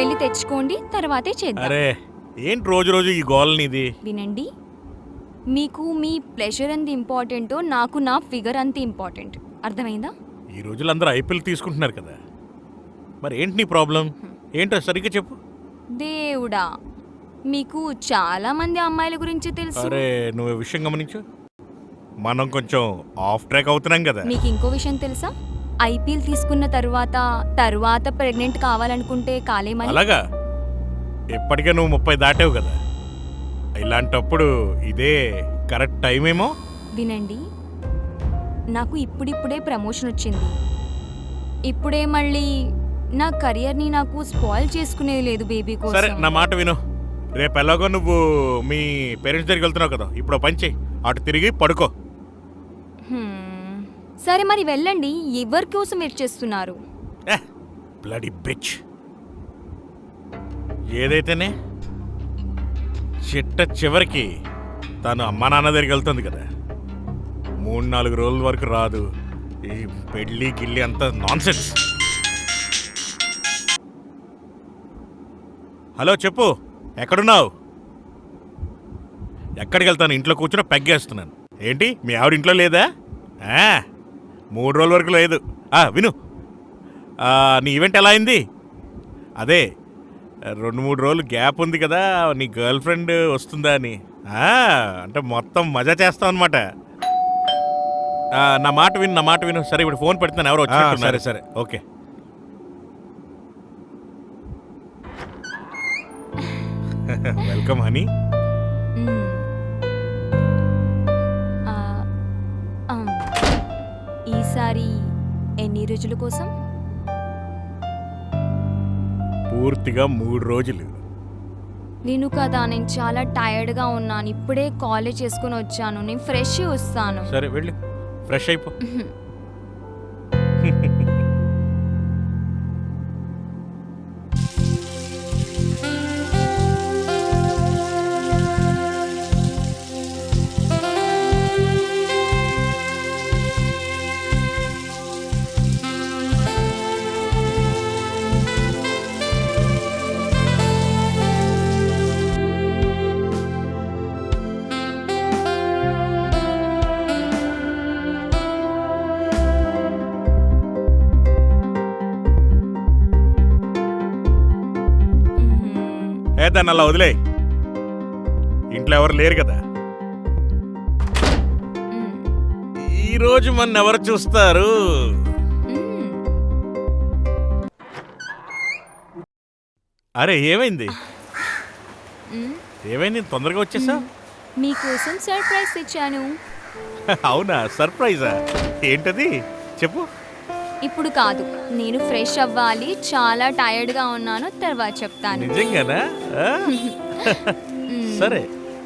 వెళ్ళి తెచ్చుకోండి, తర్వాతే చేద్దాం. అరే ఏంటి రోజు రోజు ఈ గోల్ నీది? వినండి, మీకు మీ ప్లెజర్ ఎంత ఇంపార్టెంటో నాకు నా ఫిగర్ అంత ఇంపార్టెంట్. అర్థమైందా? ఈ రోజులు అందరూ ఐపీఎల్ తీసుకుంటున్నారు కదా, మరి ఏంటి నీ ప్రాబ్లం ఏంటో సరిగ్గా చెప్పు. దేవుడా, మీకు చాలా మంది అమ్మాయిల గురించి తెలుసు. అరే నువ్వు ఈ విషయం గమనించు, మనం కొంచెం ఆఫ్ ట్రాక్ అవుతున్నాం కదా. మీకు ఇంకో విషయం తెలుసా? ఐపీఎల్ తీసుకున్న తర్వాత ప్రెగ్నెంట్ కావాలనుకుంటే కాలేమని. అలాగా? ఇప్పటికే నువ్వు 30 దాటావు కదా, ఇలాంటప్పుడు ఇదే కరెక్ట్ టైం ఏమో. వినండి, నాకు ఇప్పుడిప్పుడే ప్రమోషన్ వచ్చింది. ఇప్పుడే మళ్ళీ నా కెరియర్ని నాకు స్పాయిల్ చేసుకునేది లేదు బేబీ సరే కోసం. నా మాట విను, రేపు ఎలాగో నువ్వు మీ పేరెంట్స్ దగ్గరికి వెళ్తున్నావు కదా, ఇప్పుడు పని చేయి, అటు తిరిగి పడుకో. సరే మరి వెళ్ళండి, ఎవరి కోసం వెయిట్ చేస్తున్నారు? Bloody bitch. ఏదైతేనే చివరికి తను అమ్మా నాన్న దగ్గరికి వెళ్తుంది కదా, 3-4 రోజుల వరకు రాదు. ఈ పెళ్ళి గిల్లి అంతా నాన్సెన్స్. హలో చెప్పు, ఎక్కడున్నావు? ఎక్కడికి వెళ్తాను, ఇంట్లో కూర్చుని పెగ్గేస్తున్నాను. ఏంటి మీ ఆవిడ ఇంట్లో లేదా? 3 రోజుల వరకు లేదు. విను, నీ ఈవెంట్ ఎలా అయింది? అదే 2-3 రోజులు గ్యాప్ ఉంది కదా, నీ గర్ల్ ఫ్రెండ్ వస్తుందా అని. అంటే మొత్తం మజా చేస్తావు అనమాట. నా మాట విను. సరే ఇప్పుడు ఫోన్ పెడుతున్నాను, ఎవరు వచ్చి. సరే ఓకే. Welcome honey. ఈసారి ఎన్ని రోజుల కోసం? పూర్తిగా 3 రోజులు. నేను కదా, నేను చాలా టైర్డ్గా ఉన్నాను. ఇప్పుడే కాలేజ్ చేసుకుని వచ్చాను. నేను ఫ్రెష్ వస్తాను. సరే వెళ్ళి ఫ్రెష్ అయిపో. దాన్ని అలా వదిలే, ఇంట్లో ఎవరు లేరు కదా. ఈరోజు మన ఎవరు చూస్తారు? అరే ఏమైంది తొందరగా వచ్చేసా? మీకోసం సర్ప్రైజ్ తెచ్చాను. అవునా, సర్ప్రైజా? ఏంటది చెప్పు. ఇప్పుడు కాదు, నేను ఫ్రెష్ అవ్వాలి, చాలా టైర్డ్గా ఉన్నాను, తర్వాత చెప్తాను. నిజంగానా? సరే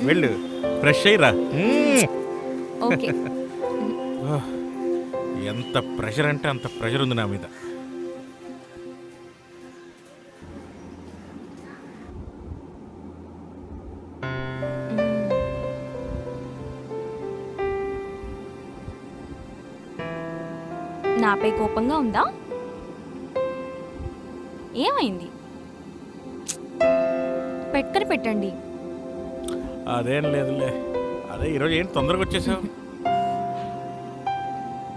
వెళ్ళు, ఫ్రెష్ అయ్యిరా. ఓకే. ఎంత ప్రెషర్ అంటే అంత ప్రెషర్ ఉంది నా మీద. నాపై కోపంగా ఉందా? ఏమైంది? పెట్టండి. అదేం లేదులే. అదే ఈరోజు ఏంటి తొందరగా వచ్చేసావు?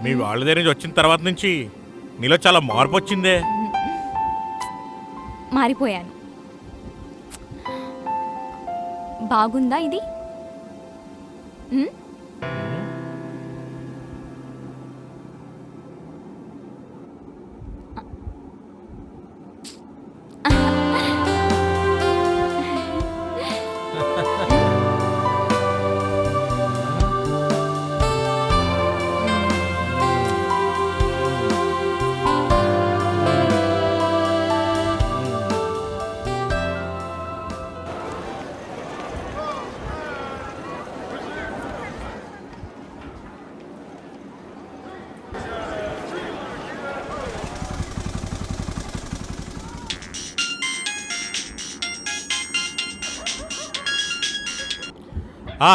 మీ వాళ్ళ దగ్గర నుంచి వచ్చిన తర్వాత నుంచి నీలో చాలా మార్పు వచ్చిందే. మారిపోయాను. బాగుందా ఇది?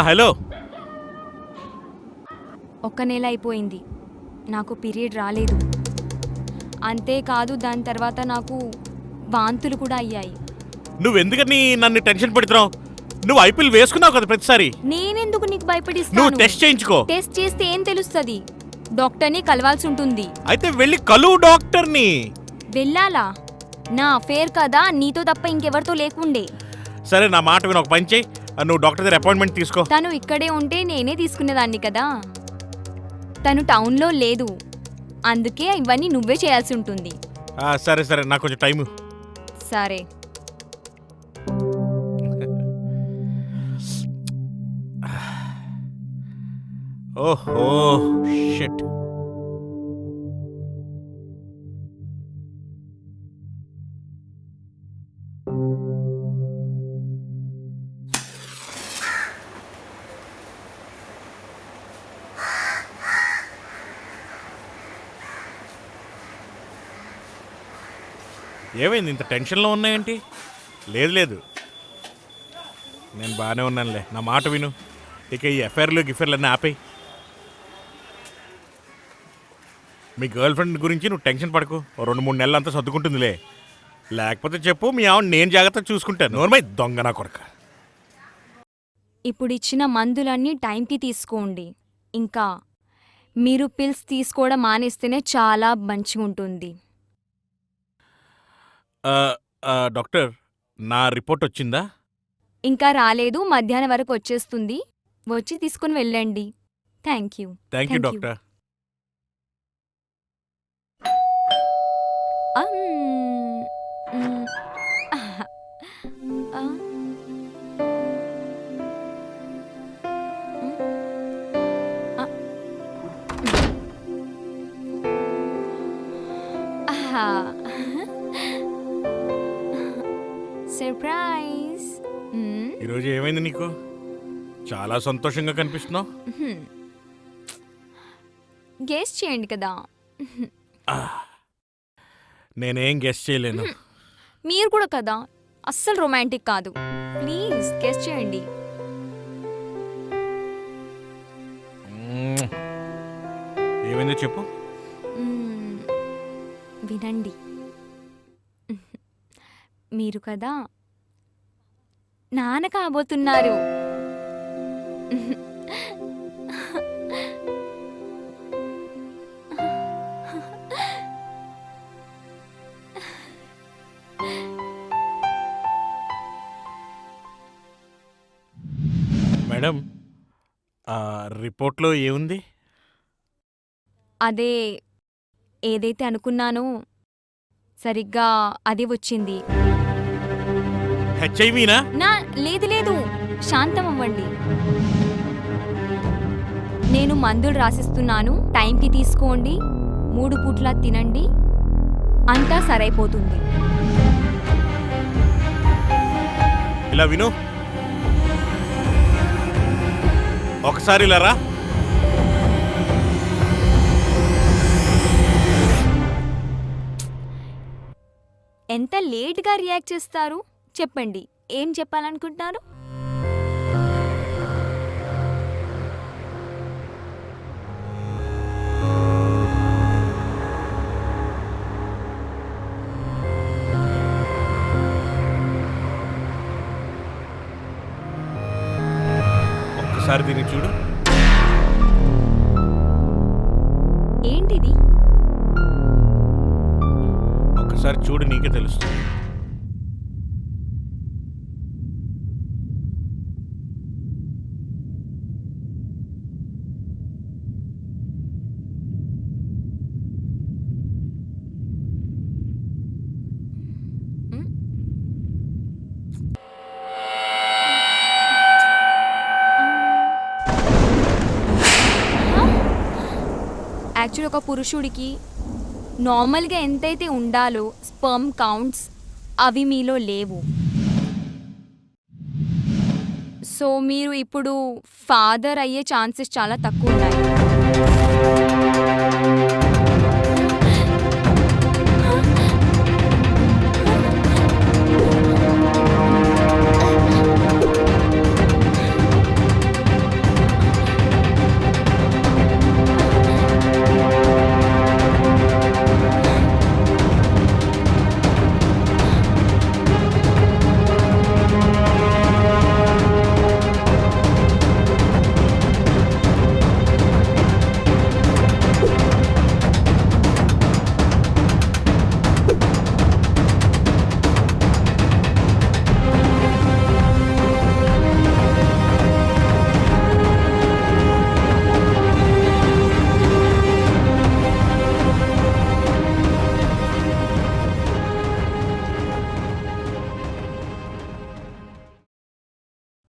హలో. 1 నెల అయిపోయింది, నాకు పీరియడ్ రాలేదు. అంతేకాదు దాని తర్వాత నాకు వాంతులు కూడా అయ్యాయి. నువ్వెందుకని నన్ను టెన్షన్ పెడుతున్నావు? నువ్వు ఐపీఎల్ వేసుకున్నావు కదా ప్రతిసారి. నేనెందుకు నీకు నువ్వు భయపడిస్తాను? టెస్ట్ చేయించుకో. టెస్ట్ చేస్తే ఏం తెలుస్తుంది? డాక్టర్ని కలవాల్సి ఉంటుంది. అయితే వెళ్ళి కలువు డాక్టర్ని. వెళ్ళాలా? నా అఫేర్ కదా, నీతో తప్ప ఇంకెవరితో లేకుండే. సరే నా మాట విని ఒక పని చేయి, నువ్వు డాక్టర్ దగ్గర అపాయింట్మెంట్ తీసుకో. తను ఇక్కడే ఉంటే నేనే తీసుకునేదాన్ని కదా. తను టౌన్లో లేదు, అందుకే ఇవన్నీ నువ్వే చేయాల్సి ఉంటుంది. సరే సరే, నాకు కొంచెం టైము. సరే. ఓహో షిట్. ఏమైంది, ఇంత టెన్షన్లో ఉన్నాయేంటి? లేదు లేదు, నేను బాగానే ఉన్నానులే. నా మాట విను, ఇక ఈ ఎఫ్ఐఆర్లు గిఫ్ఐఆర్లు ఆపేయి. మీ గర్ల్ ఫ్రెండ్ గురించి నువ్వు టెన్షన్ పడకు, 2-3 నెలలు అంతా సర్దుకుంటుందిలే. లేకపోతే చెప్పు, మీ ఆవిడ నేను జాగ్రత్తగా చూసుకుంటాను. నోర్మై దొంగ నా కొరక. ఇప్పుడు ఇచ్చిన మందులన్నీ టైంకి తీసుకోండి. ఇంకా మీరు పిల్స్ తీసుకోవడం మానేస్తేనే చాలా మంచిగా ఉంటుంది. డాక్టర్, నా రిపోర్ట్ వచ్చిందా? ఇంకా రాలేదు, మధ్యాహ్నం వరకు వచ్చేస్తుంది. వచ్చి తీసుకుని వెళ్ళండి. Thank you. Thank you doctor. Surprise. ఈరోజు ఏమైంది నీకు? చాలా సంతోషంగా కనిపిస్తున్నావు. గెస్ చేయండి కదా. నేనేం గెస్ చేయలేను. మీరు కూడా కదా, అస్సలు రొమాంటిక్ కాదు. ప్లీజ్ గెస్ చేయండి. ఏమైందో చెప్పు. వినండి, మీరు కదా నాన్న కాబోతున్నారు. మేడం, రిపోర్ట్లో ఏముంది? అదే, ఏదైతే అనుకున్నానో సరిగ్గా అదే వచ్చింది. హెచ్ఐవీనా? లేదు లేదు, శాంతం అవ్వండి. నేను మందులు రాసిస్తున్నాను, టైంకి తీసుకోండి, 3 పూట్ల తినండి, అంతా సరైపోతుంది. ఇలా విను, ఒకసారి ఇలా రా. ఎంత లేట్గా రియాక్ట్ చేస్తారు? చెప్పండి, ఏం చెప్పాలనుకుంటున్నారు? ఒక్కసారి దీన్ని చూడు. ఏంటిది? ఒక్కసారి చూడు, నీకే తెలుస్తుంది. యాక్చువల్లీ ఒక పురుషుడికి నార్మల్గా ఎంతైతే ఉండాలో స్పర్మ్ కౌంట్స్ అవి మీలో లేవు. సో మీరు ఇప్పుడు ఫాదర్ అయ్యే ఛాన్సెస్ చాలా తక్కువ ఉన్నాయి.